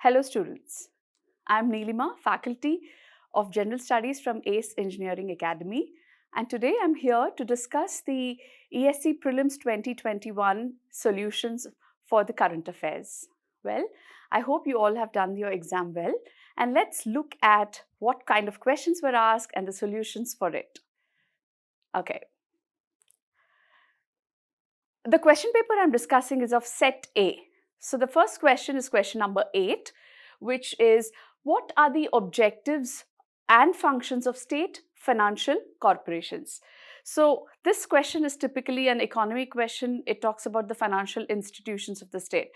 Hello students, I am Neelima, faculty of General Studies from ESE Engineering Academy, and today I am here to discuss the ESE Prelims 2021 solutions for the current affairs. Well, I hope you all have done your exam well, and let's look at what kind of questions were asked and the solutions for it. Okay. The question paper I'm discussing is of set A. So the first question is question number 8, which is what are the objectives and functions of state financial corporations? So this question is typically an economy question. It talks about the financial institutions of the state.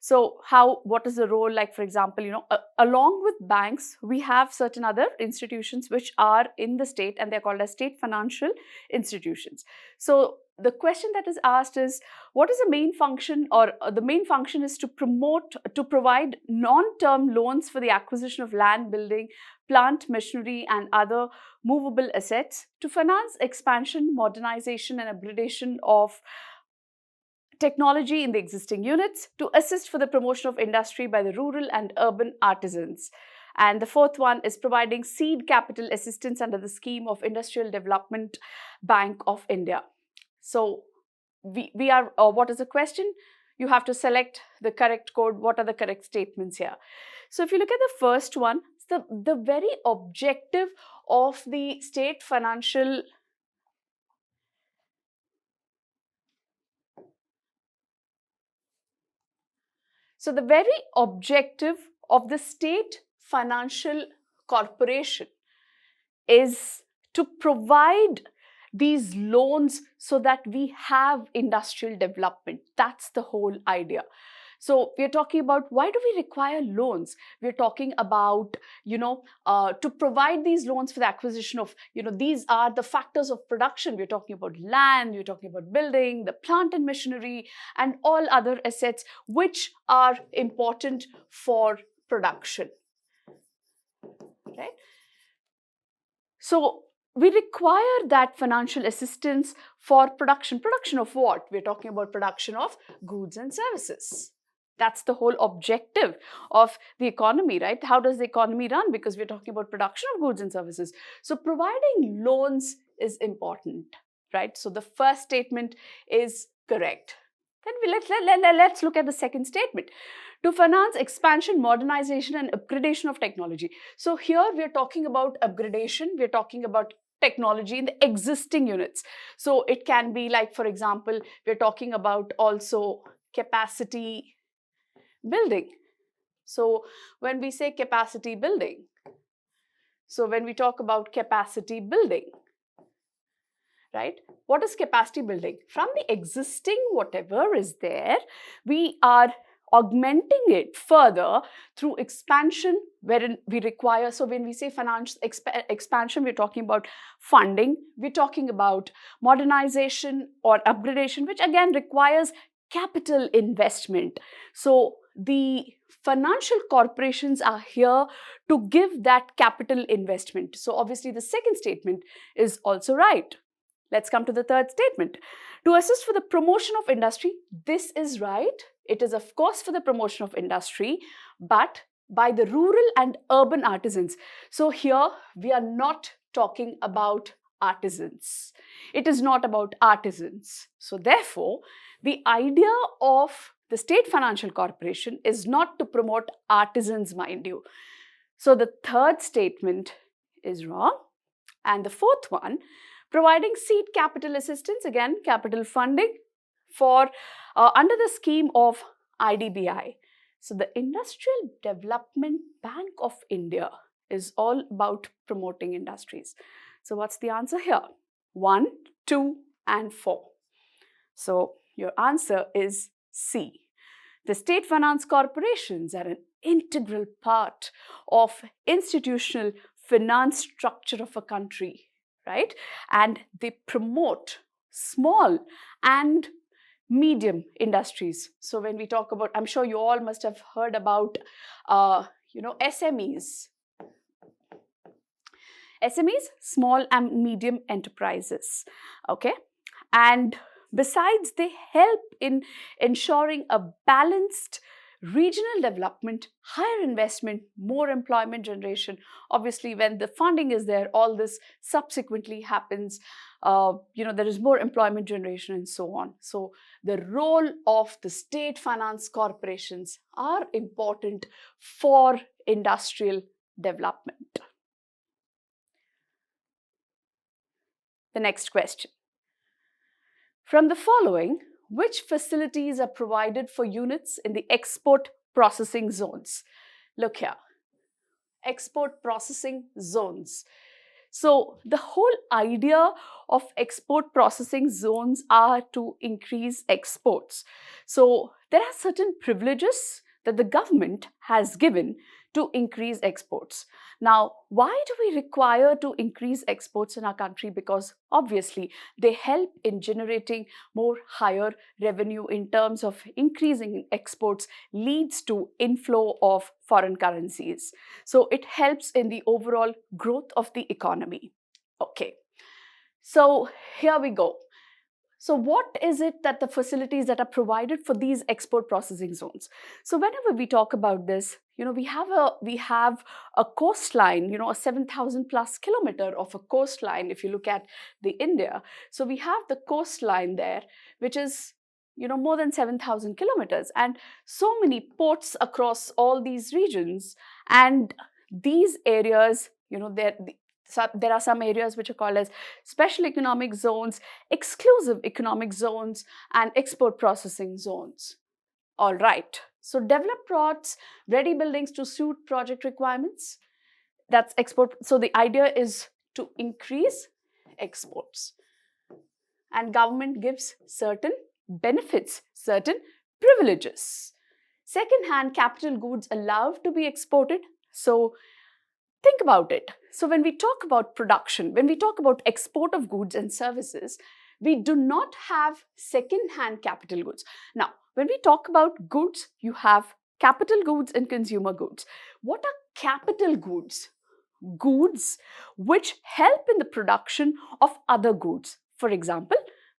So what is the role, like for example, along with banks, we have certain other institutions which are in the state and they're called as state financial institutions. So the question that is asked is, what is the main function, or the main function is to provide non-term loans for the acquisition of land, building, plant, machinery and other movable assets to finance expansion, modernization and upgradation of technology in the existing units, to assist for the promotion of industry by the rural and urban artisans. And the fourth one is providing seed capital assistance under the scheme of Industrial Development Bank of India. So we are, what is the question? You have to select the correct code. What are the correct statements here? So if you look at the first one, the very objective of the state financial So the very objective of the state financial corporation is to provide these loans so that we have industrial development. That's the whole idea. So we're talking about, why do we require loans? We're talking about, to provide these loans for the acquisition of, these are the factors of production. We're talking about land, we're talking about building, the plant and machinery, and all other assets which are important for production, right? So we require that financial assistance for production. Production of what? We're talking about production of goods and services. That's the whole objective of the economy, right? How does the economy run? Because we're talking about production of goods and services. So providing loans is important, right? So the first statement is correct. Then let's look at the second statement. To finance expansion, modernization and upgradation of technology. So here we're talking about upgradation. We're talking about technology in the existing units. So it can be like, for example, we're talking about also capacity building. So when we say capacity building, when we talk about capacity building, right? What is capacity building? From the existing whatever is there, we are augmenting it further through expansion wherein we require. So when we say financial expansion, we're talking about funding, we're talking about modernization or upgradation, which again requires capital investment. So the financial corporations are here to give that capital investment. So obviously the second statement is also right. Let's come to the third statement. To assist for the promotion of industry, this is right. It is of course for the promotion of industry, but by the rural and urban artisans. So here we are not talking about artisans. It is not about artisans. So therefore, the idea of the state financial corporation is not to promote artisans, mind you. So the third statement is wrong. And the fourth one, providing seed capital assistance, again capital funding for under the scheme of IDBI. So the Industrial Development Bank of India is all about promoting industries. So what's the answer here? 1, 2 and 4. So your answer is C. The state finance corporations are an integral part of institutional finance structure of a country, right? And they promote small and medium industries. So when we talk about, I'm sure you all must have heard about, SMEs. SMEs, small and medium enterprises, okay? And besides, they help in ensuring a balanced regional development, higher investment, more employment generation. Obviously, when the funding is there, all this subsequently happens. There is more employment generation and so on. So the role of the state finance corporations are important for industrial development. The next question. From the following, which facilities are provided for units in the export processing zones? Look here, export processing zones. So the whole idea of export processing zones are to increase exports. So there are certain privileges that the government has given to increase exports. Now, why do we require to increase exports in our country? Because obviously they help in generating more higher revenue in terms of increasing exports leads to inflow of foreign currencies. So it helps in the overall growth of the economy. Okay, so here we go. So what is it that the facilities that are provided for these export processing zones? So whenever we talk about this, we have a coastline, a 7,000 plus kilometer of a coastline. If you look at the India, so we have the coastline there, which is more than 7,000 kilometers, and so many ports across all these regions. And these areas, there are some areas which are called as special economic zones, exclusive economic zones, and export processing zones. All right. So develop plots, ready buildings to suit project requirements. That's export. So the idea is to increase exports. And government gives certain benefits, certain privileges. Second-hand capital goods allowed to be exported. So think about it. So when we talk about production, when we talk about export of goods and services, we do not have second-hand capital goods. Now, when we talk about goods, you have capital goods and consumer goods. What are capital goods? Goods which help in the production of other goods. For example,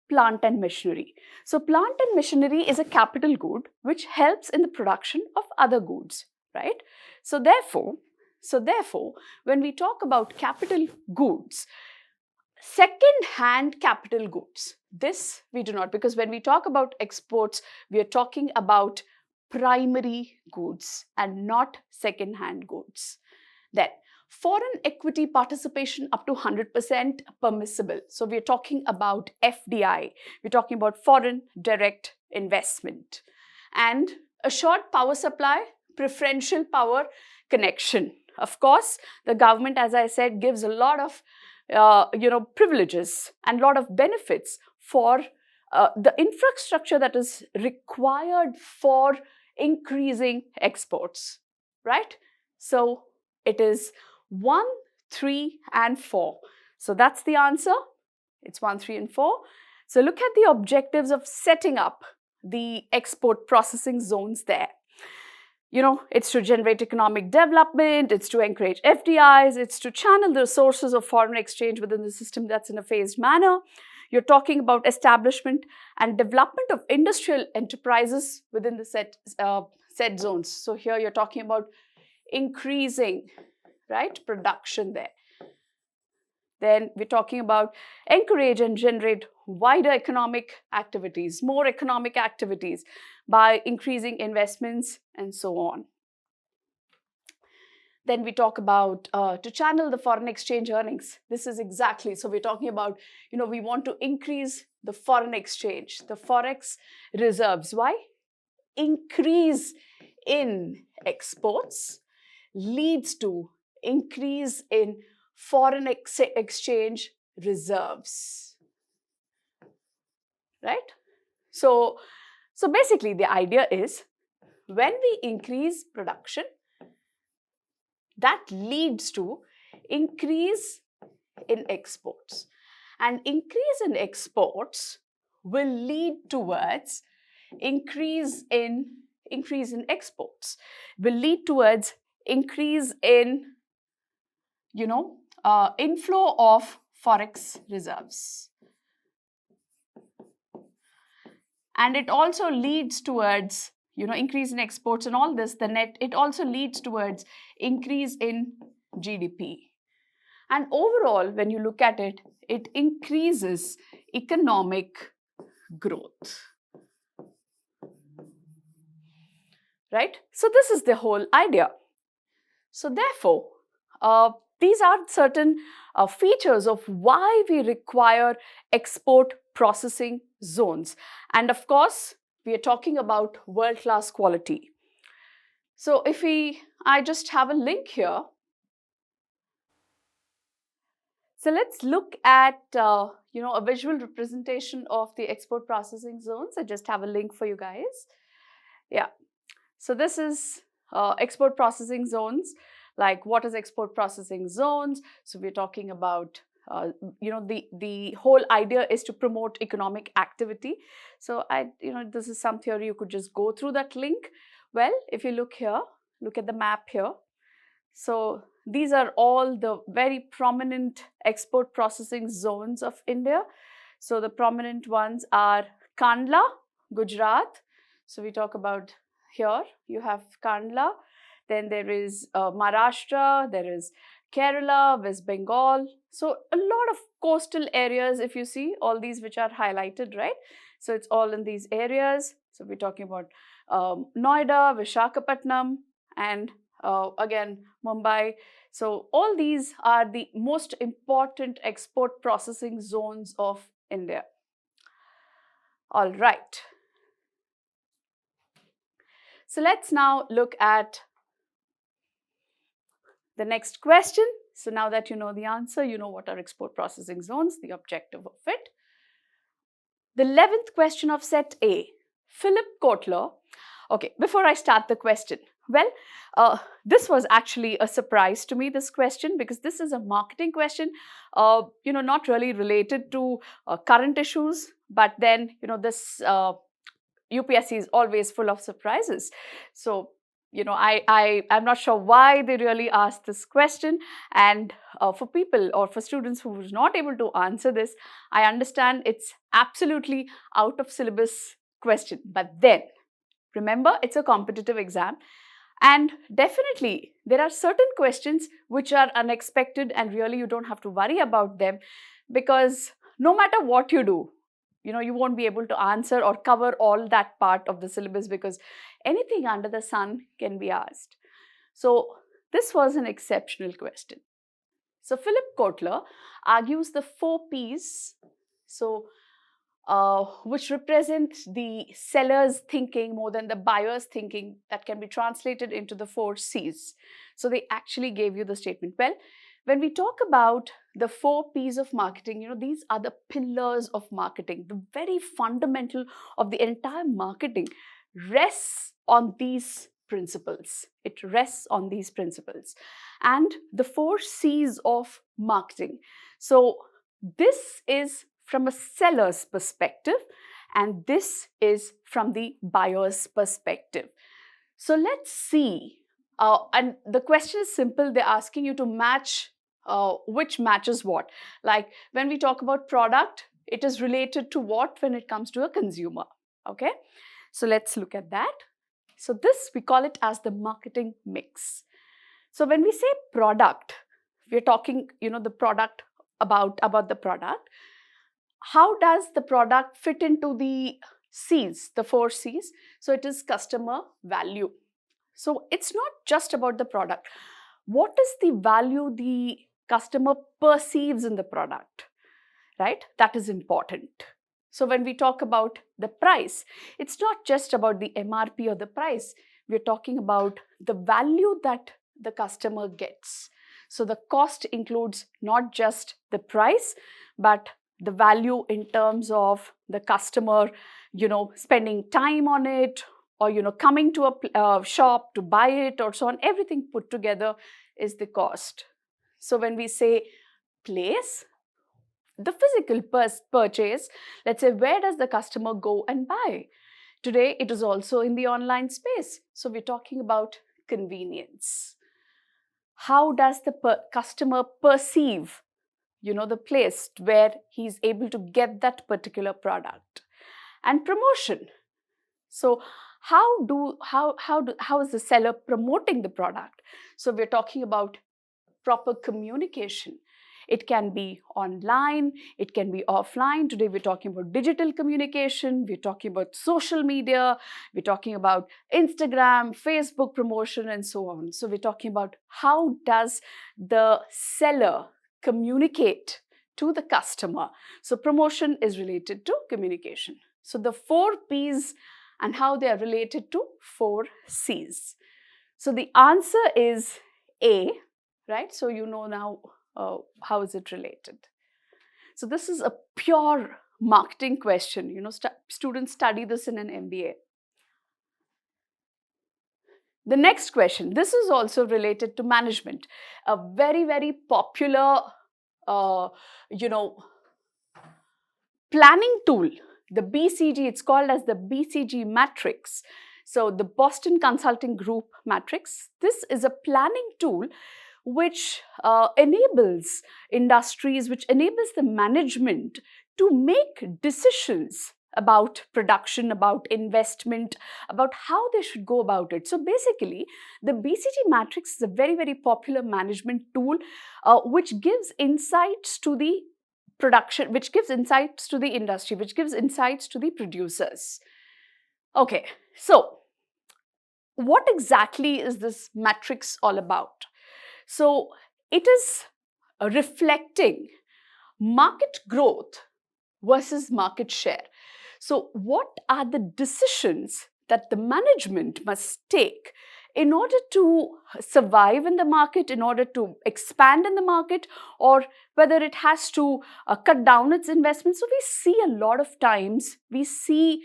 plant and machinery. So plant and machinery is a capital good which helps in the production of other goods, right? So therefore, when we talk about capital goods, second-hand capital goods, this we do not, because when we talk about exports, we are talking about primary goods and not second-hand goods. Then, foreign equity participation up to 100% permissible. So we are talking about FDI. We're talking about foreign direct investment. And assured power supply, preferential power connection. Of course, the government, as I said, gives a lot of privileges and a lot of benefits for the infrastructure that is required for increasing exports, right? So it is 1, 3, and 4. So that's the answer. It's 1, 3, and 4. So look at the objectives of setting up the export processing zones there. It's to generate economic development, it's to encourage FDIs, it's to channel the sources of foreign exchange within the system that's in a phased manner. You're talking about establishment and development of industrial enterprises within the set zones. So here you're talking about increasing, right, production there. Then we're talking about encourage and generate wider economic activities, more economic activities by increasing investments and so on. Then we talk about to channel the foreign exchange earnings. This is exactly, so we're talking about, we want to increase the foreign exchange, the forex reserves. Why? Increase in exports leads to increase in foreign exchange reserves, right? So basically the idea is when we increase production, that leads to increase in exports, and increase in exports will lead towards increase in exports, will lead towards increase in inflow of forex reserves, and it also leads towards increase in exports and all this, the net, it also leads towards increase in GDP. And overall, when you look at it, it increases economic growth. Right? So this is the whole idea. So therefore, these are certain features of why we require export processing zones. And of course, we are talking about world-class quality. So if I just have a link here. So let's look at, a visual representation of the export processing zones. I just have a link for you guys. Yeah. So this is export processing zones. Like, what is export processing zones? So we're talking about, the whole idea is to promote economic activity. So this is some theory. You could just go through that link. Well, if you look here, look at the map here. So these are all the very prominent export processing zones of India. So the prominent ones are Kandla, Gujarat. So we talk about here, you have Kandla. Then there is Maharashtra, there is Kerala, West Bengal. So a lot of coastal areas, if you see, all these which are highlighted, right? So it's all in these areas. So we're talking about Noida, Visakhapatnam, and again, Mumbai. So all these are the most important export processing zones of India. All right. So let's now look at the next question. So now that you know the answer, you know what are export processing zones, the objective of it. The 11th question of set A, Philip Kotler. Okay, before I start the question, well, this was actually a surprise to me, this question, because this is a marketing question, not really related to current issues, but then, this UPSC is always full of surprises. So, I'm not sure why they really asked this question. And for people or for students who was not able to answer this, I understand it's absolutely out of syllabus question. But then, remember, it's a competitive exam. And definitely, there are certain questions which are unexpected and really you don't have to worry about them, because no matter what you do, you won't be able to answer or cover all that part of the syllabus, because anything under the sun can be asked. So this was an exceptional question. So Philip Kotler argues the 4 Ps, which represent the seller's thinking more than the buyer's thinking, that can be translated into the 4 Cs. So they actually gave you the statement. Well, when we talk about the 4 Ps of marketing, these are the pillars of marketing. The very fundamental of the entire marketing rests on these principles. It rests on these principles. And the 4 Cs of marketing. So this is from a seller's perspective, and this is from the buyer's perspective. So let's see. And the question is simple. They're asking you to match which matches what. Like when we talk about product, it is related to what when it comes to a consumer. Okay. So let's look at that. So this, we call it as the marketing mix. So when we say product, we're talking, the product, about the product. How does the product fit into the C's, the 4 C's? So it is customer value. So it's not just about the product. What is the value the customer perceives in the product, right? That is important. So when we talk about the price, it's not just about the MRP or the price. We're talking about the value that the customer gets. So the cost includes not just the price, but the value in terms of the customer, spending time on it, or, coming to a shop to buy it, or so on. Everything put together is the cost. So when we say place, the physical purchase, let's say, where does the customer go and buy? Today, it is also in the online space. So we're talking about convenience. How does the customer perceive, the place where he's able to get that particular product? And promotion. So how is the seller promoting the product? So we're talking about proper communication. It can be online, it can be offline. Today we're talking about digital communication, we're talking about social media, we're talking about Instagram, Facebook promotion, and so on. So we're talking about how does the seller communicate to the customer. So promotion is related to communication. So the 4 P's and how they are related to 4 C's. So the answer is A, right? So you know now how is it related. So this is a pure marketing question. You know, students study this in an MBA. The next question, this is also related to management. A very, very popular, planning tool, the BCG, it's called as the BCG Matrix. So the Boston Consulting Group Matrix, this is a planning tool which enables industries, which enables the management to make decisions about production, about investment, about how they should go about it. So basically, the BCG Matrix is a very, very popular management tool which gives insights to the production, which gives insights to the industry, which gives insights to the producers. Okay, so what exactly is this matrix all about? So it is reflecting market growth versus market share. So what are the decisions that the management must take in order to survive in the market, in order to expand in the market, or whether it has to cut down its investments? So we see a lot of times, we see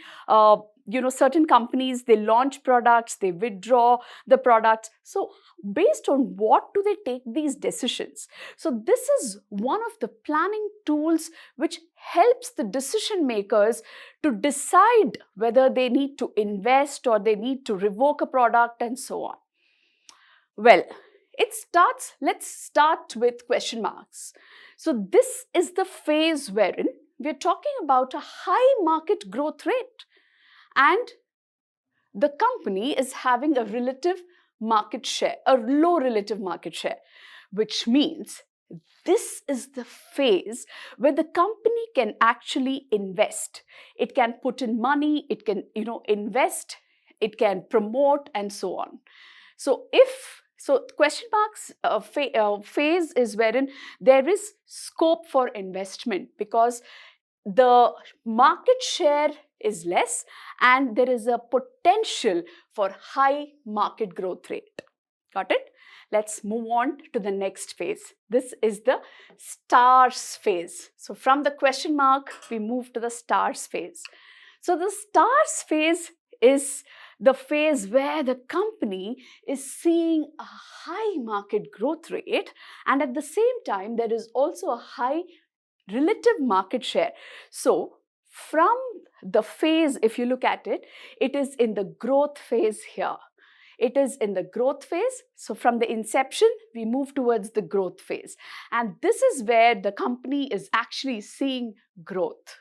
certain companies, they launch products, they withdraw the products. So based on what do they take these decisions? So this is one of the planning tools which helps the decision makers to decide whether they need to invest or they need to revoke a product and so on. Well, let's start with question marks. So this is the phase wherein we're talking about a high market growth rate and the company is having a relative market share, a low relative market share, which means this is the phase where the company can actually invest. It can put in money, it can invest, it can promote and so on. So question marks phase is wherein there is scope for investment because the market share is less and there is a potential for high market growth rate. Got it? Let's move on to the next phase. This is the stars phase. So from the question mark, we move to the stars phase. So the stars phase is the phase where the company is seeing a high market growth rate and at the same time there is also a high relative market share. So from the phase, if you look at it, it is in the growth phase here. It is in the growth phase. So from the inception, we move towards the growth phase. And this is where the company is actually seeing growth.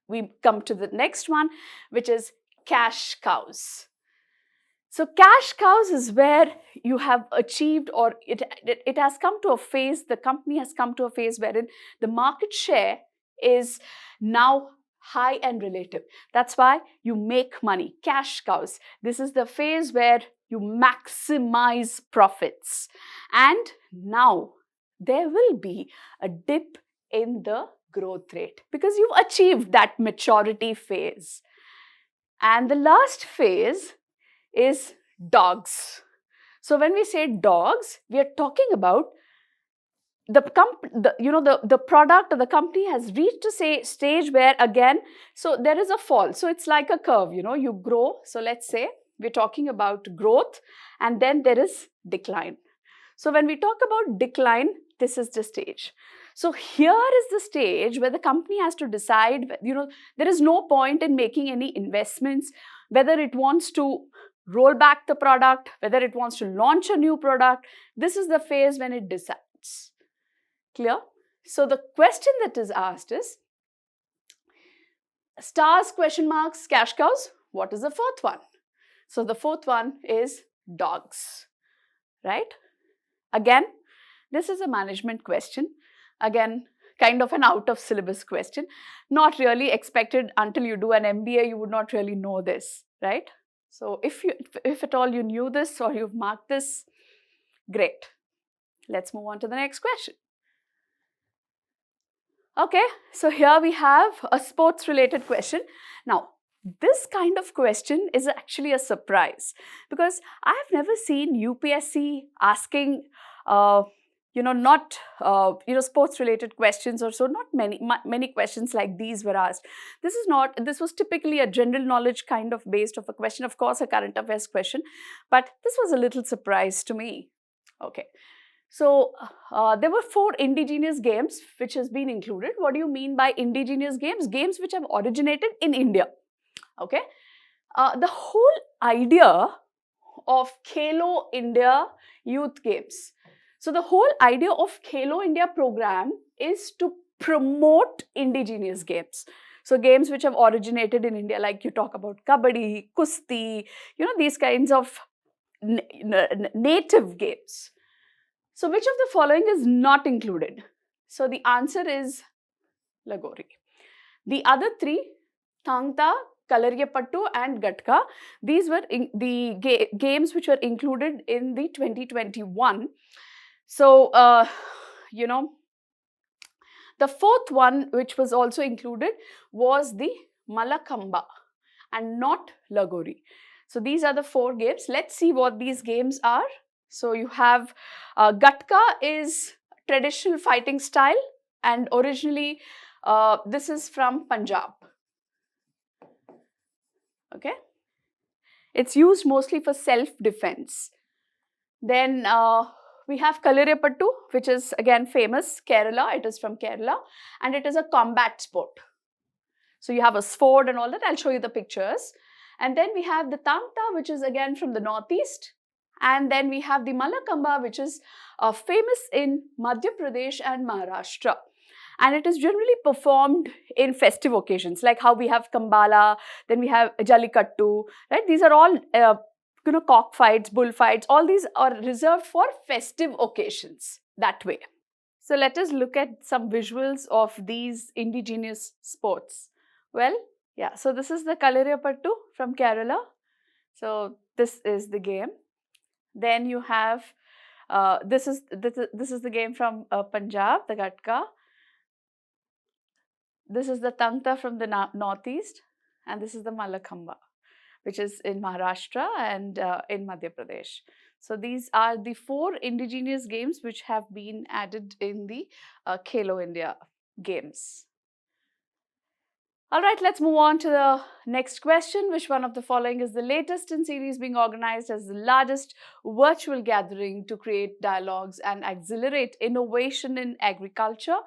We come to the next one, which is cash cows. So cash cows is where you have achieved or it has come to a phase, the company has come to a phase wherein the market share is now high and relative. That's why you make money, cash cows. This is the phase where you maximize profits. And now there will be a dip in the growth rate because you've achieved that maturity phase. And the last phase is dogs. So when we say dogs, we are talking about the product or the company has reached a stage where again, so there is a fall. So it's like a curve, you grow. So let's say we're talking about growth and then there is decline. So when we talk about decline, this is the stage. So here is the stage where the company has to decide, there is no point in making any investments, whether it wants to roll back the product, whether it wants to launch a new product. This is the phase when it decides. Clear? So the question that is asked is, stars, question marks, cash cows, what is the fourth one? So the fourth one is dogs, right? Again, this is a management question. Again, kind of an out of syllabus question. Not really expected. Until you do an MBA, you would not really know this, right? So if at all you knew this or you've marked this, great. Let's move on to the next question. Okay, so here we have a sports related question. Now, this kind of question is actually a surprise because I've never seen UPSC asking, not sports related questions or so. Not many questions like these were asked. This was typically a general knowledge kind of based of a question, of course, a current affairs question, but this was a little surprise to me. Okay. So, there were 4 indigenous games which has been included. What do you mean by indigenous games? Games which have originated in India. Okay. The whole idea of Khelo India Youth Games. So, the whole idea of Khelo India program is to promote indigenous games. So, games which have originated in India, like you talk about Kabaddi, Kusti, these kinds of native games. So, which of the following is not included? So, the answer is Lagori. The other 3, Thangta, Kalariyapattu and Gatka, these were the games which were included in the 2021. So, the fourth one which was also included was the Malakamba and not Lagori. So, these are the 4 games. Let's see what these games are. So, you have Gatka is traditional fighting style, and originally this is from Punjab. Okay. It's used mostly for self-defense. Then we have Kalariyapattu, which is again famous, Kerala. It is from Kerala and it is a combat sport. So, you have a sword and all that. I'll show you the pictures. And then we have the Tangta, which is again from the northeast. And then we have the Malakamba, which is famous in Madhya Pradesh and Maharashtra. And it is generally performed in festive occasions, like how we have Kambala, then we have Jallikattu, right? These are all, cockfights, bullfights, all these are reserved for festive occasions that way. So let us look at some visuals of these indigenous sports. Well, yeah, so this is the Kalariyapattu from Kerala. So this is the game. Then you have, this is the game from Punjab, the Gatka. This is the Tangta from the northeast, and this is the Malakamba, which is in Maharashtra and in Madhya Pradesh. So these are the 4 indigenous games which have been added in the Khelo India games. All right, let's move on to the next question. Which one of the following is the latest in series being organized as the largest virtual gathering to create dialogues and accelerate innovation in agriculture?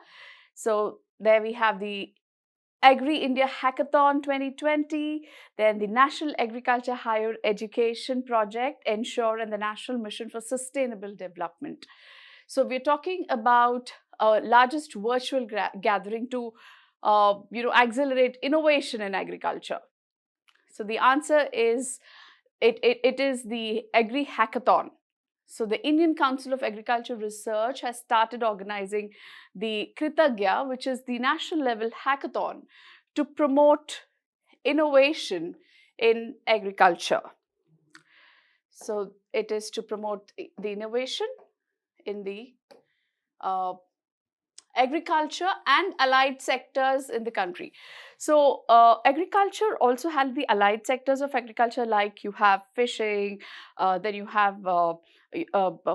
So there we have the Agri India Hackathon 2020, then the National Agriculture Higher Education Project, Ensure, and the National Mission for Sustainable Development. So we're talking about largest virtual gathering to accelerate innovation in agriculture. So the answer is, it is the Agri Hackathon. So the Indian Council of Agriculture Research has started organizing the Kritagya, which is the national level hackathon to promote innovation in agriculture. So it is to promote the innovation in the agriculture and allied sectors in the country. So agriculture also has the allied sectors of agriculture, like you have fishing, then you have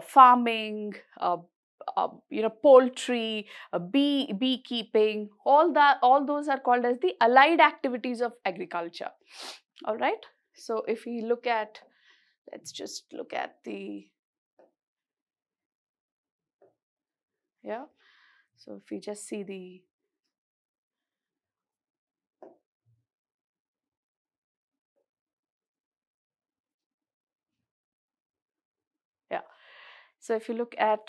farming, poultry, beekeeping, all those are called as the allied activities of agriculture. All right. So if we look at, let's just look at the, yeah. So if we just see the, yeah. So if you look at,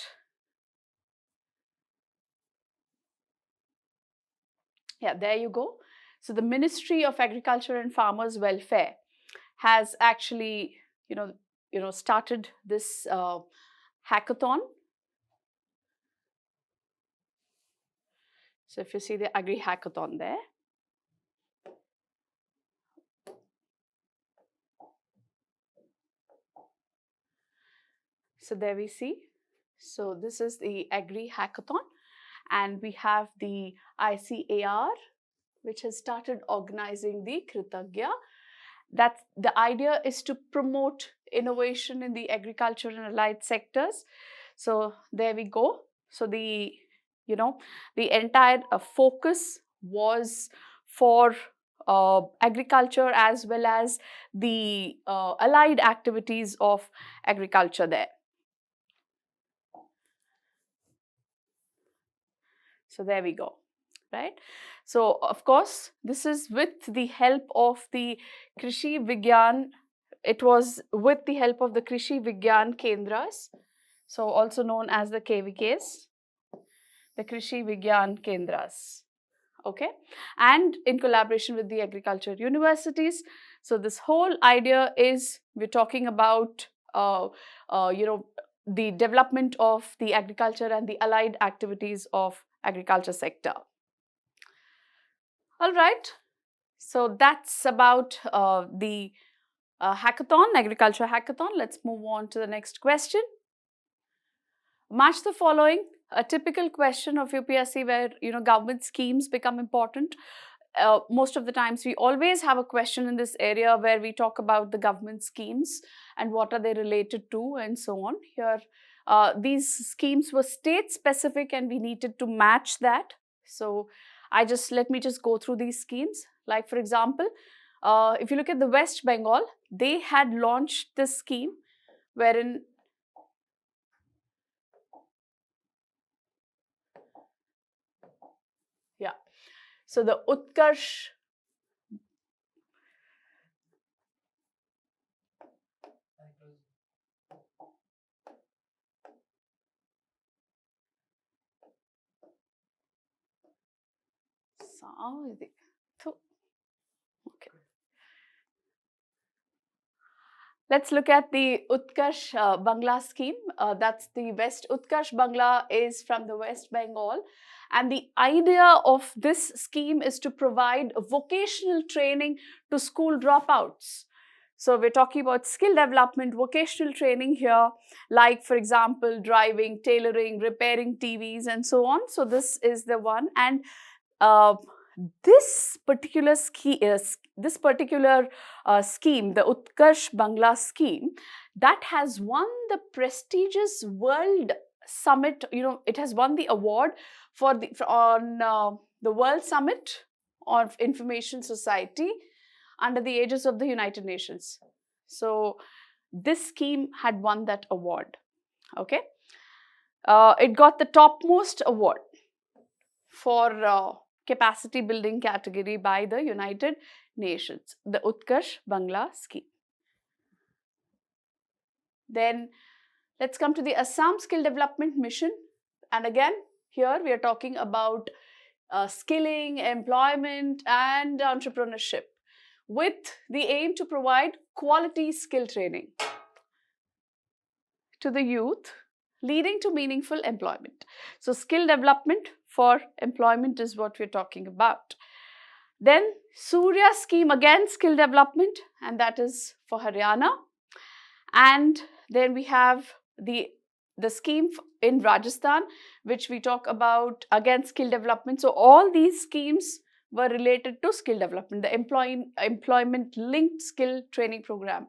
yeah, there you go. So the Ministry of Agriculture and Farmers Welfare has actually, started this hackathon. So if you see the Agri Hackathon there. So there we see. So this is the Agri Hackathon, and we have the ICAR, which has started organizing the Kritagya. That's the idea, is to promote innovation in the agriculture and allied sectors. So there we go. So the entire focus was for agriculture as well as the allied activities of agriculture there. So there we go, right? So of course, this is with the help of the Krishi Vigyan. It was with the help of the Krishi Vigyan Kendras, so also known as the KVKs, the Krishi Vigyan Kendras. Okay, and in collaboration with the agriculture universities. So this whole idea is, we're talking about the development of the agriculture and the allied activities of agriculture sector. All right, so that's about the hackathon, agriculture hackathon. Let's move on to the next question. Match the following. A typical question of UPSC where government schemes become important. Most of the times we always have a question in this area where we talk about the government schemes and what are they related to and so on. Here these schemes were state specific and we needed to match that. So let me just go through these schemes. Like for example, if you look at the West Bengal, they had launched this scheme wherein so the Utkarsh okay. Let's look at the Utkarsh Bangla scheme. That's the West. Utkarsh Bangla is from the West Bengal. And the idea of this scheme is to provide vocational training to school dropouts. So we're talking about skill development, vocational training here, like for example, driving, tailoring, repairing TVs and so on. So this is the one. And this particular scheme, the Utkarsh Bangla scheme, that has won the prestigious World Summit. It has won the award on the World Summit of Information Society under the aegis of the United Nations. So this scheme had won that award. Okay, it got the topmost award for capacity building category by the United Nations, the Utkarsh Bangla scheme. Then let's come to the Assam Skill Development Mission. And again, here we are talking about skilling, employment and entrepreneurship with the aim to provide quality skill training to the youth, leading to meaningful employment. So skill development for employment is what we're talking about. Then Surya scheme, again skill development, and that is for Haryana. And then we have the scheme in Rajasthan, which we talk about, again skill development. So all these schemes were related to skill development, the employment linked skill training program.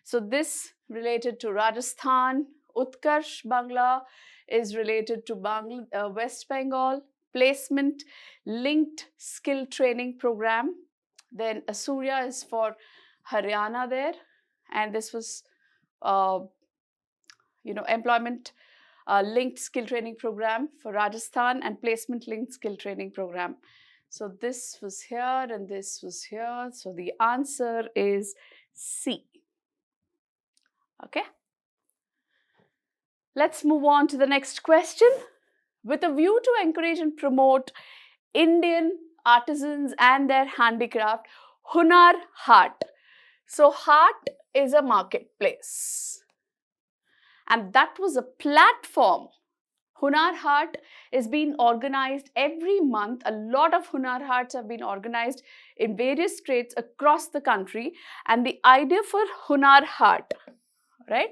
So this related to Rajasthan. Utkarsh Bangla is related to West Bengal, placement linked skill training program. Then Surya is for Haryana there, and this was employment linked skill training program for Rajasthan and placement linked skill training program. So this was here and this was here. So the answer is C. Okay. Let's move on to the next question. With a view to encourage and promote Indian artisans and their handicraft, Hunar Haat. So heart is a marketplace, and that was a platform. Hunar Haat is being organized every month. A lot of Hunar Haats have been organized in various states across the country. And the idea for Hunar Haat, right?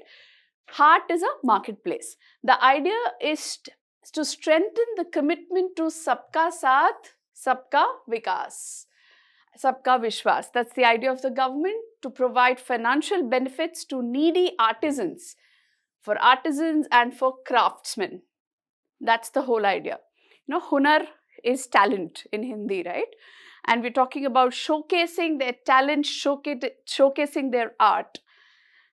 Haat is a marketplace. The idea is to strengthen the commitment to Sabka Saath, Sabka Vikas, Sabka Vishwas. That's the idea of the government, to provide financial benefits to needy artisans, for artisans and for craftsmen. That's the whole idea. You know, hunar is talent in Hindi, right? And we're talking about showcasing their talent, showcasing their art.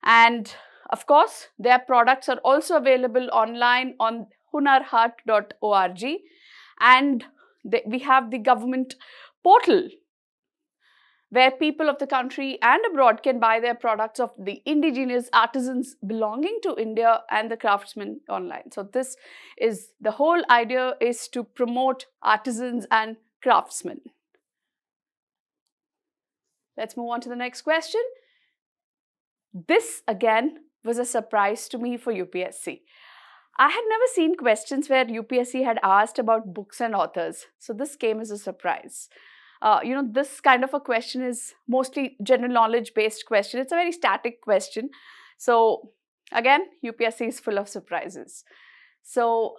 And of course, their products are also available online on hunarhaat.org. And we have the government portal where people of the country and abroad can buy their products of the indigenous artisans belonging to India and the craftsmen online. So this is, the whole idea is to promote artisans and craftsmen. Let's move on to the next question. This again was a surprise to me for UPSC. I had never seen questions where UPSC had asked about books and authors. So this came as a surprise. This kind of a question is mostly general knowledge based question. It's a very static question. So again, UPSC is full of surprises. So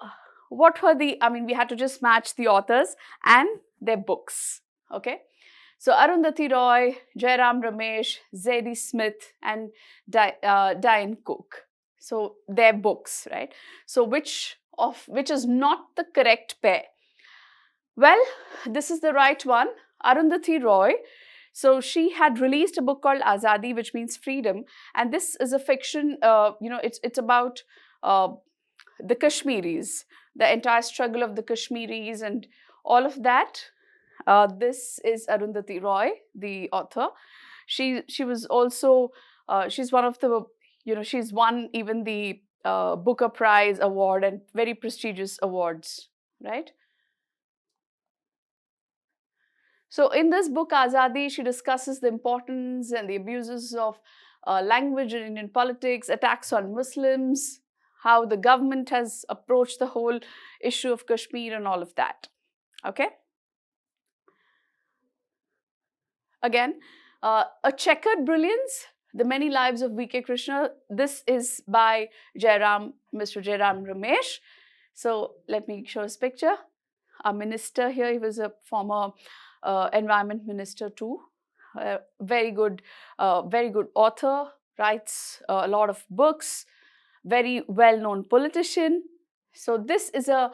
what were we had to just match the authors and their books. Okay. So Arundhati Roy, Jairam Ramesh, Zadie Smith and Diane Cook. So their books, right? So which is not the correct pair? Well, this is the right one. Arundhati Roy. So she had released a book called Azadi, which means freedom, and this is a fiction. It's about the Kashmiris, the entire struggle of the Kashmiris, and all of that. This is Arundhati Roy, the author. She was also she's one of the she's won even the Booker Prize award and very prestigious awards, right? So in this book, Azadi, she discusses the importance and the abuses of language in Indian politics, attacks on Muslims, how the government has approached the whole issue of Kashmir and all of that. Okay. Again, A Checkered Brilliance, The Many Lives of V.K. Krishna. This is by Mr. Jairam Ramesh. So let me show his picture. A minister here, he was a former environment minister too. Very good author, writes a lot of books, very well-known politician. So this is a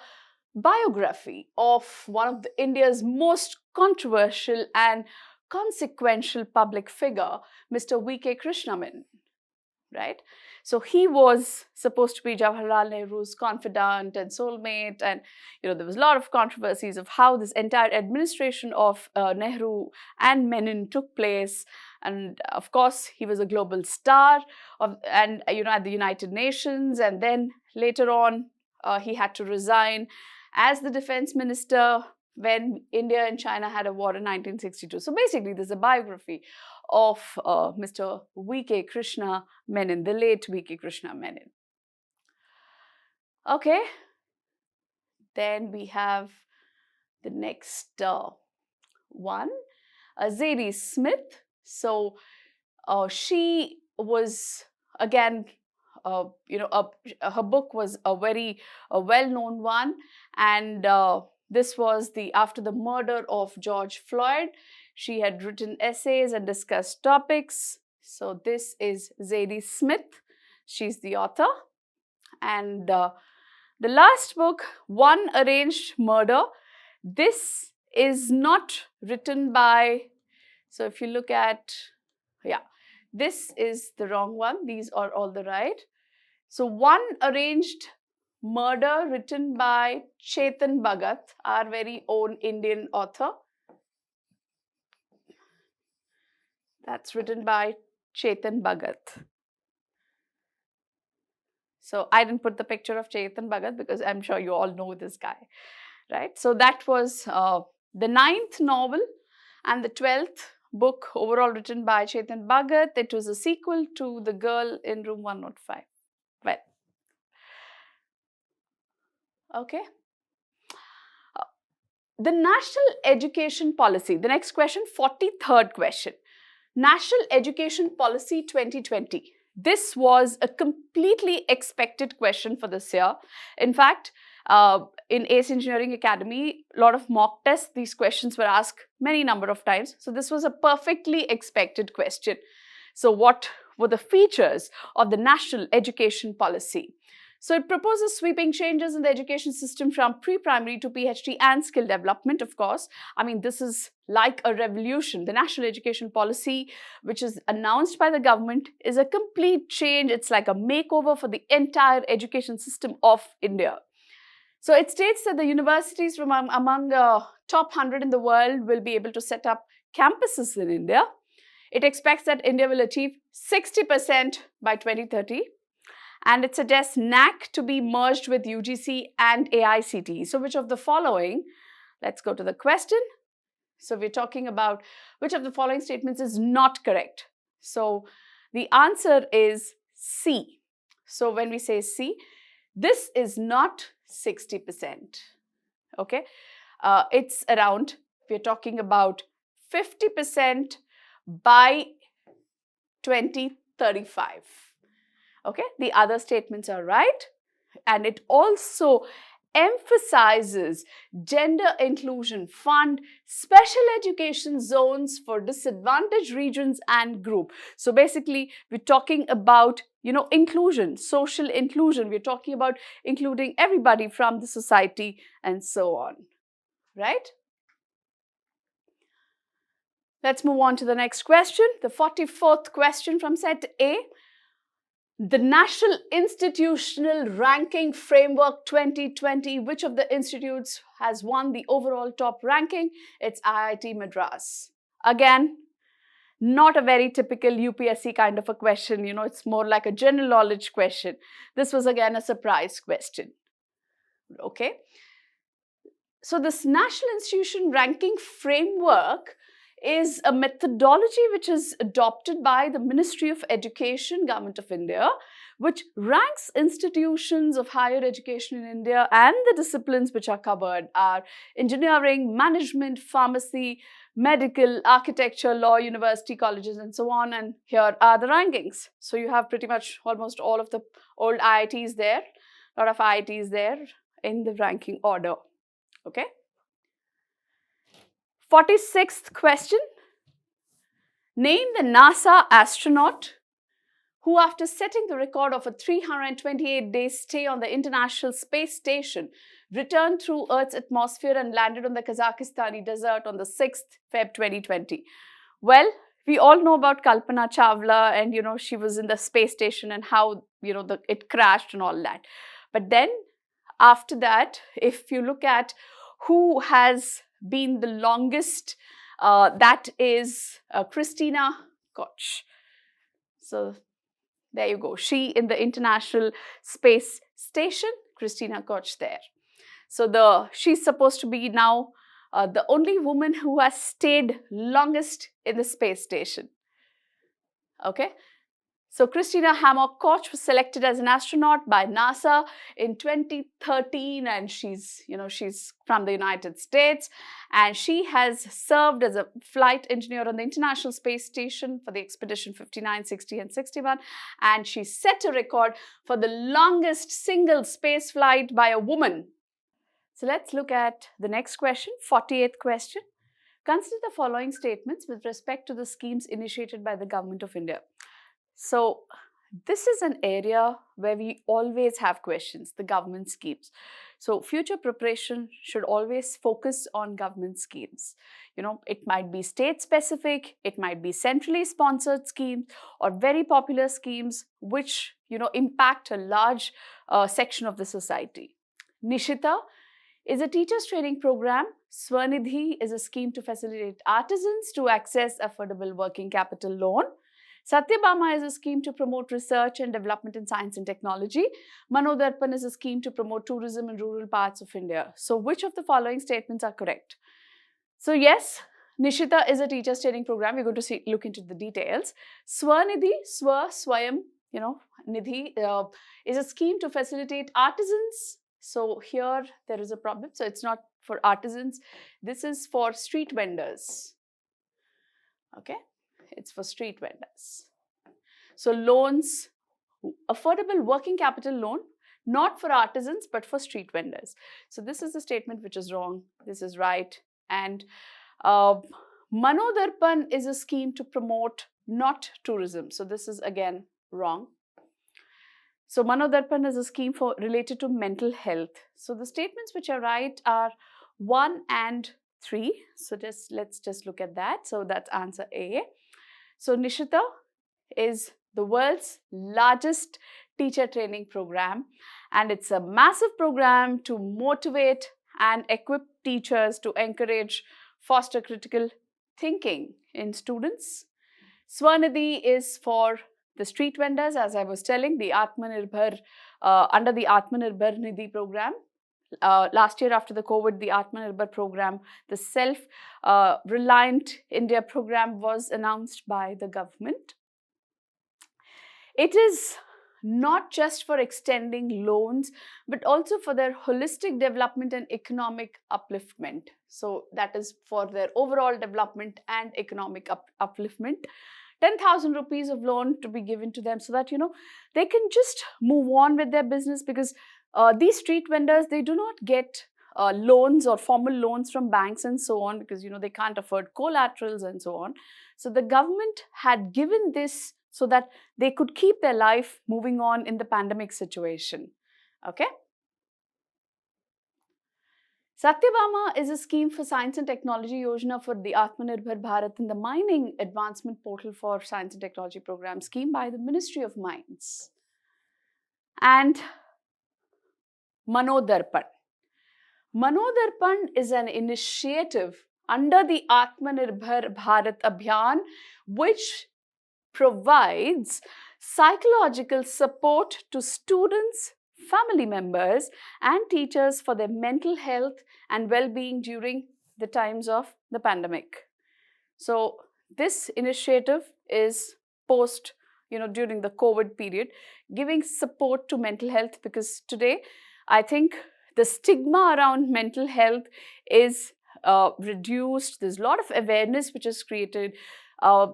biography of one of India's most controversial and consequential public figure, Mr. V.K. Krishna, right? So he was supposed to be Jawaharlal Nehru's confidant and soulmate, and there was a lot of controversies of how this entire administration of Nehru and Menon took place. And of course, he was a global star at the United Nations, and then later on he had to resign as the defense minister when India and China had a war in 1962. So basically, there's a biography of Mr. V.K. Krishna Menon, the late V.K. Krishna Menon. Okay, then we have the next one, Zadie Smith. So she was again, her book was a very well-known one, and this was after the murder of George Floyd. She had written essays and discussed topics. So this is Zadie Smith. She's the author. And the last book, One Arranged Murder. This is not written by, so if you look at, this is the wrong one. These are all the right. So One Arranged Murder, written by Chetan Bhagat, our very own Indian author. That's written by Chetan Bhagat. So I didn't put the picture of Chetan Bhagat because I'm sure you all know this guy, right? So that was the 9th novel and the 12th book overall written by Chetan Bhagat. It was a sequel to The Girl in Room 105. Well, okay. The National Education Policy, the next question, 43rd question. National Education Policy 2020. This was a completely expected question for this year. In fact, in ACE Engineering Academy, a lot of mock tests, these questions were asked many number of times. So this was a perfectly expected question. So what were the features of the National Education Policy? So it proposes sweeping changes in the education system from pre-primary to PhD and skill development, of course. I mean, this is like a revolution. The National Education Policy, which is announced by the government, is a complete change. It's like a makeover for the entire education system of India. So it states that the universities from among top 100 in the world will be able to set up campuses in India. It expects that India will achieve 60% by 2030. And it suggests NAC to be merged with UGC and AICTE. So which of the following, let's go to the question. So we're talking about which of the following statements is not correct. So the answer is C. So when we say C, this is not 60%. Okay, it's around, we're talking about 50% by 2035. Okay, the other statements are right, and it also emphasizes gender inclusion fund, special education zones for disadvantaged regions and group. So basically, we're talking about, inclusion, social inclusion. We're talking about including everybody from the society and so on, right? Let's move on to the next question, the 44th question from set A. The National Institutional Ranking Framework 2020, which of the institutes has won the overall top ranking? It's IIT Madras. Again, not a very typical UPSC kind of a question, it's more like a general knowledge question. This was again a surprise question. Okay. So this National Institution Ranking Framework is a methodology which is adopted by the Ministry of Education, Government of India, which ranks institutions of higher education in India, and the disciplines which are covered are engineering, management, pharmacy, medical, architecture, law, university, colleges, and so on. And here are the rankings. So you have pretty much almost all of the old IITs there, a lot of IITs there in the ranking order. Okay. 46th question. Name the NASA astronaut who, after setting the record of a 328-day stay on the International Space Station, returned through Earth's atmosphere and landed on the Kazakhstani desert on the 6th Feb 2020. Well, we all know about Kalpana Chawla, and she was in the space station and how it crashed and all that. But then after that, if you look at who has been the longest, that is Christina Koch. So there you go. She in the International Space Station, Christina Koch there. So she's supposed to be now the only woman who has stayed longest in the space station. Okay. So Christina Hammock Koch was selected as an astronaut by NASA in 2013, and she's from the United States, and she has served as a flight engineer on the International Space Station for the expedition 59, 60, and 61, and she set a record for the longest single space flight by a woman. So let's look at the next question, 48th question. Consider the following statements with respect to the schemes initiated by the Government of India. So this is an area where we always have questions, the government schemes. So future preparation should always focus on government schemes. It might be state specific, it might be centrally sponsored schemes, or very popular schemes which impact a large section of the society. Nishita is a teachers training program. Swanidhi is a scheme to facilitate artisans to access affordable working capital loan. Satyabama is a scheme to promote research and development in science and technology. Manodarpan is a scheme to promote tourism in rural parts of India. So which of the following statements are correct? So yes, Nishita is a teacher's training program. We're going to look into the details. Swanidhi, Swayam, Nidhi is a scheme to facilitate artisans. So here there is a problem. So it's not for artisans. This is for street vendors. Okay, it's for street vendors. So loans, affordable working capital loan, not for artisans, but for street vendors. So this is a statement which is wrong. This is right. And Manodarpan is a scheme to promote not tourism. So this is again wrong. So Manodarpan is a scheme related to mental health. So the statements which are right are 1 and 3. So let's just look at that. So that's answer A. So Nishita is the world's largest teacher training program, and it's a massive program to motivate and equip teachers to encourage, foster critical thinking in students. Swanidhi is for the street vendors, as I was telling, the Atmanirbhar, under the Atmanirbhar Nidhi program. Last year after the COVID, the Atmanirbhar program, the Self-Reliant India program was announced by the government. It is not just for extending loans, but also for their holistic development and economic upliftment. So that is for their overall development and economic upliftment. 10,000 rupees of loan to be given to them so that, they can just move on with their business, because these street vendors, they do not get loans or formal loans from banks and so on, because, they can't afford collaterals and so on. So the government had given this so that they could keep their life moving on in the pandemic situation. Okay. Satyabama is a scheme for science and technology yojana for the Atmanirbhar Bharat and the mining advancement portal for science and technology program scheme by the Ministry of Mines. And Manodarpan. Manodarpan is an initiative under the Atmanirbhar Bharat Abhiyan, which provides psychological support to students, family members, and teachers for their mental health and well-being during the times of the pandemic. So this initiative is during the COVID period, giving support to mental health, because today I think the stigma around mental health is reduced. There's a lot of awareness which is created.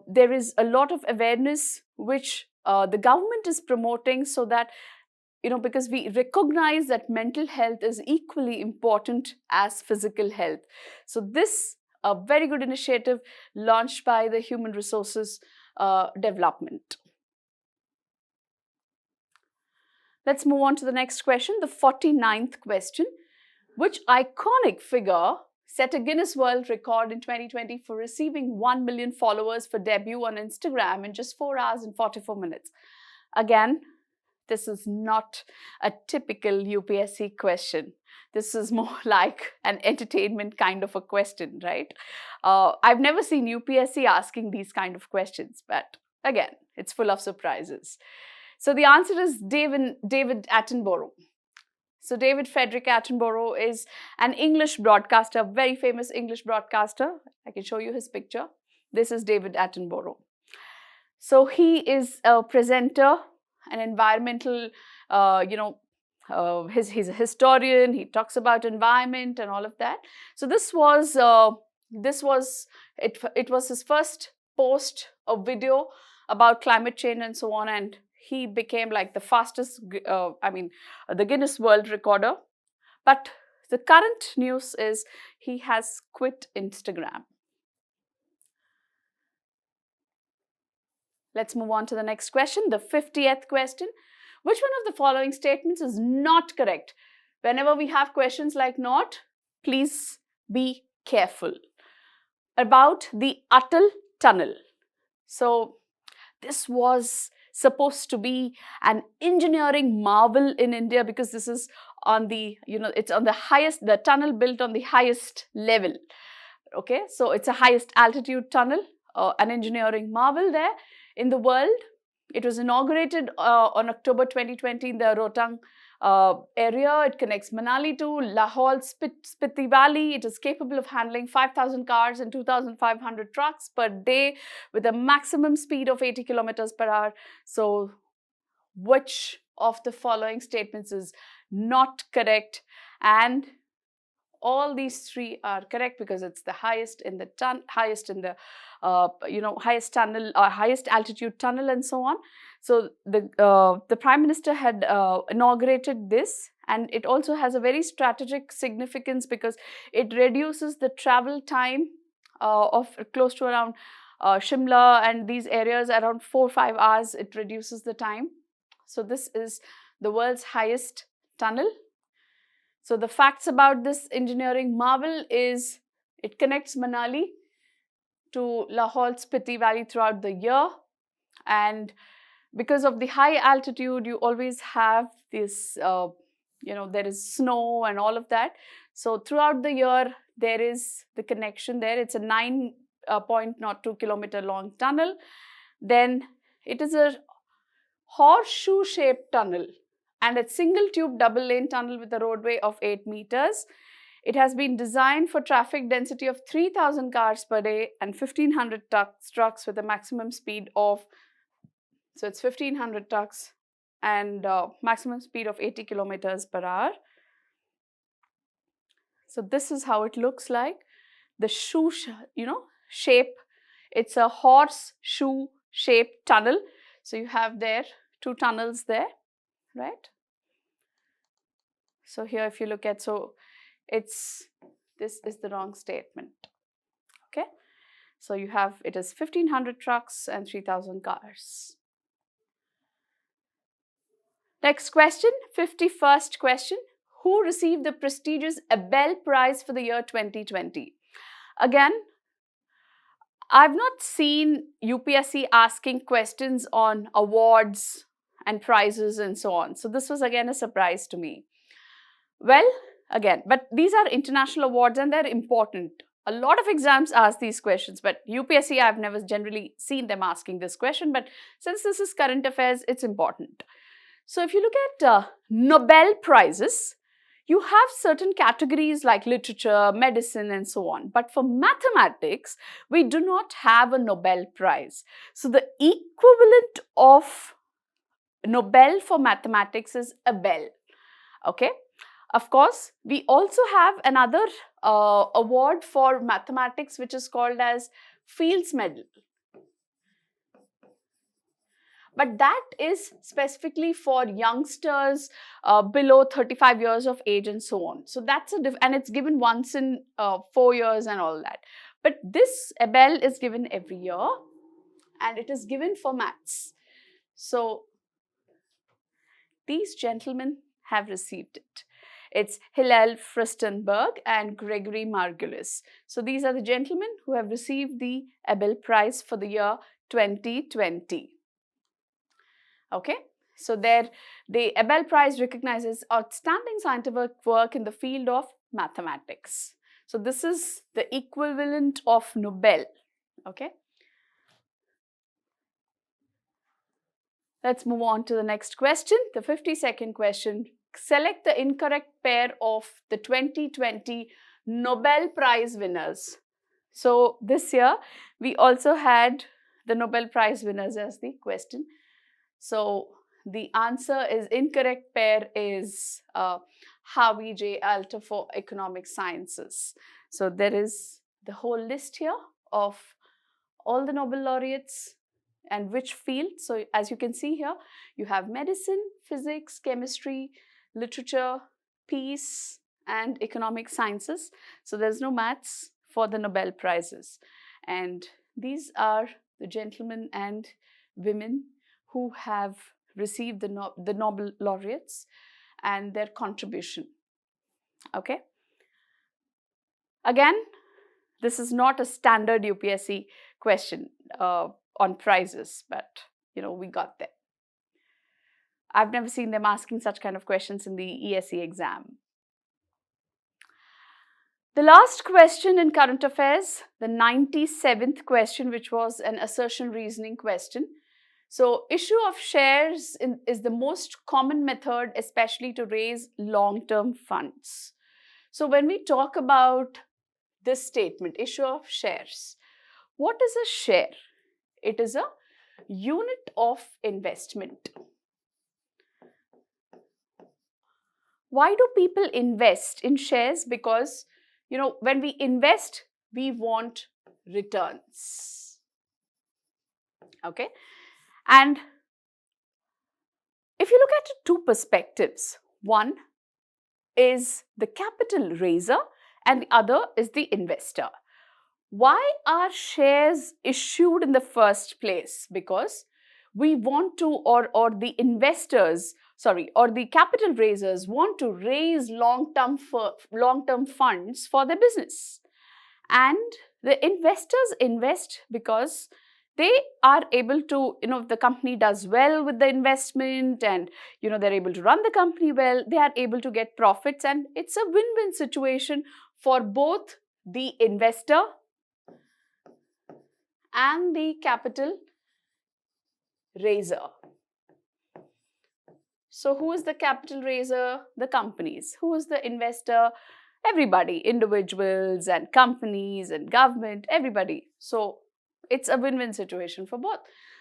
There is a lot of awareness which the government is promoting, so that, because we recognize that mental health is equally important as physical health. So this a very good initiative launched by the Human Resources Development. Let's move on to the next question, the 49th question. Which iconic figure set a Guinness World Record in 2020 for receiving 1 million followers for debut on Instagram in just 4 hours and 44 minutes? Again, this is not a typical UPSC question. This is more like an entertainment kind of a question, right? I've never seen UPSC asking these kind of questions, but again, it's full of surprises. So the answer is David Attenborough. So David Frederick Attenborough is an English broadcaster, very famous English broadcaster. I can show you his picture. This is David Attenborough. So he is a presenter, an environmental, he's a historian. He talks about environment and all of that. So it was his first post of video about climate change and so on, and he became like the fastest, the Guinness World Recorder. But the current news is he has quit Instagram. Let's move on to the next question, the 50th question. Which one of the following statements is not correct? Whenever we have questions like not, please be careful. About the Uttal Tunnel. So this was supposed to be an engineering marvel in India, because this is on the, it's on the highest, the tunnel built on the highest level. Okay, so it's a highest altitude tunnel, an engineering marvel there in the world. It was inaugurated on October 2020 in the Rohtang area. It connects Manali to Lahore Spiti Valley. It is capable of handling 5,000 cars and 2,500 trucks per day with a maximum speed of 80 kilometers per hour. So, which of the following statements is not correct? And all these three are correct because it's the highest in the highest tunnel or highest altitude tunnel and so on. So the Prime Minister had inaugurated this, and it also has a very strategic significance because it reduces the travel time of close to around Shimla and these areas around 4 or 5 hours. It reduces the time. So this is the world's highest tunnel. So the facts about this engineering marvel is it connects Manali to Lahore Spiti Valley throughout the year, and because of the high altitude, you always have this, there is snow and all of that. So throughout the year, there is the connection there. It's a 9.02 kilometer long tunnel. Then it is a horseshoe-shaped tunnel, and a single tube double lane tunnel with a roadway of 8 meters. It has been designed for traffic density of 3,000 cars per day and 1,500 trucks with a maximum speed of, so it's 1,500 trucks and maximum speed of 80 kilometers per hour. So this is how it looks like. The shape, it's a horseshoe shaped tunnel. So you have there 2 tunnels there, right? So here if you look at, this is the wrong statement, okay? So you have, it is 1,500 trucks and 3,000 cars. Next question, 51st question. Who received the prestigious Nobel Prize for the year 2020? Again, I've not seen UPSC asking questions on awards and prizes and so on. So this was again a surprise to me. Well, again, but these are international awards and they're important. A lot of exams ask these questions, but UPSC, I've never generally seen them asking this question. But since this is current affairs, it's important. So if you look at Nobel Prizes, you have certain categories like literature, medicine, and so on. But for mathematics, we do not have a Nobel Prize. So the equivalent of Nobel for mathematics is a Bell. Okay. Of course, we also have another award for mathematics, which is called as Fields Medal. But that is specifically for youngsters below 35 years of age and so on. So that's and it's given once in 4 years and all that. But this Nobel is given every year and it is given for maths. So these gentlemen have received it. It's Hillel Furstenberg and Gregory Margulis. So these are the gentlemen who have received the Nobel Prize for the year 2020. Okay, so the Nobel Prize recognizes outstanding scientific work in the field of mathematics. So this is the equivalent of Nobel. Okay. Let's move on to the next question, the 52nd question. Select the incorrect pair of the 2020 Nobel Prize winners. So this year, we also had the Nobel Prize winners as the question. So the answer is incorrect pair is Harvey J. Alter for economic sciences. So there is the whole list here of all the Nobel laureates and which field. So as you can see here, you have medicine, physics, chemistry, literature, peace, and economic sciences. So there's no maths for the Nobel Prizes. And these are the gentlemen and women who have received the Nobel laureates and their contribution. Okay. Again, this is not a standard UPSC question on prizes, but we got there. I've never seen them asking such kind of questions in the ESE exam. The last question in current affairs, the 97th question, which was an assertion reasoning question. So issue of shares is the most common method, especially to raise long-term funds. So when we talk about this statement, issue of shares, what is a share? It is a unit of investment. Why do people invest in shares? Because, when we invest, we want returns. Okay? And if you look at two perspectives, one is the capital raiser and the other is the investor. Why are shares issued in the first place? Because we want to, or the investors, or the capital raisers want to raise long-term funds for their business. And the investors invest because they are able to, if the company does well with the investment and, they're able to run the company well, they are able to get profits, and it's a win-win situation for both the investor and the capital raiser. So who is the capital raiser? The companies. Who is the investor? Everybody, individuals and companies and government, everybody. So it's a win-win situation for both.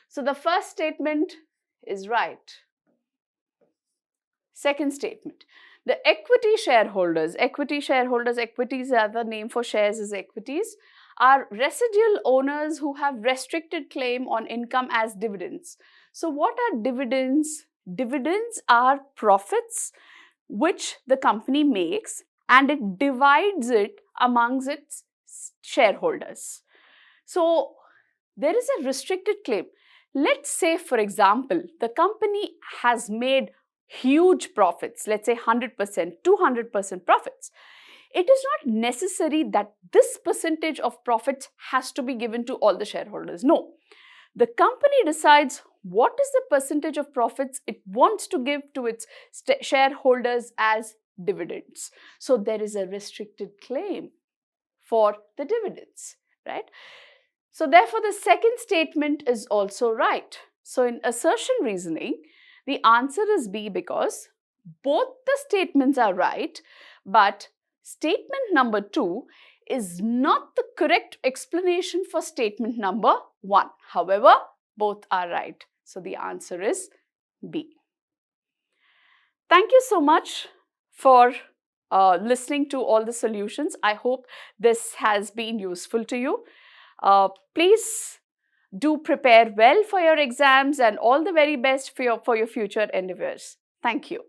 So the first statement is right. Second statement, the equity shareholders, equities are the name for shares is equities, are residual owners who have restricted claim on income as dividends. So what are dividends? Dividends are profits which the company makes and it divides it amongst its shareholders. So there is a restricted claim. Let's say, for example, the company has made huge profits, let's say 100%, 200% profits. It is not necessary that this percentage of profits has to be given to all the shareholders. No. The company decides what is the percentage of profits it wants to give to its shareholders as dividends. So there is a restricted claim for the dividends, right? So therefore, the second statement is also right. So in assertion reasoning, the answer is B because both the statements are right, but statement number 2 is not the correct explanation for statement number 1. However, both are right. So the answer is B. Thank you so much for listening to all the solutions. I hope this has been useful to you. Please do prepare well for your exams and all the very best for your future endeavors. Thank you.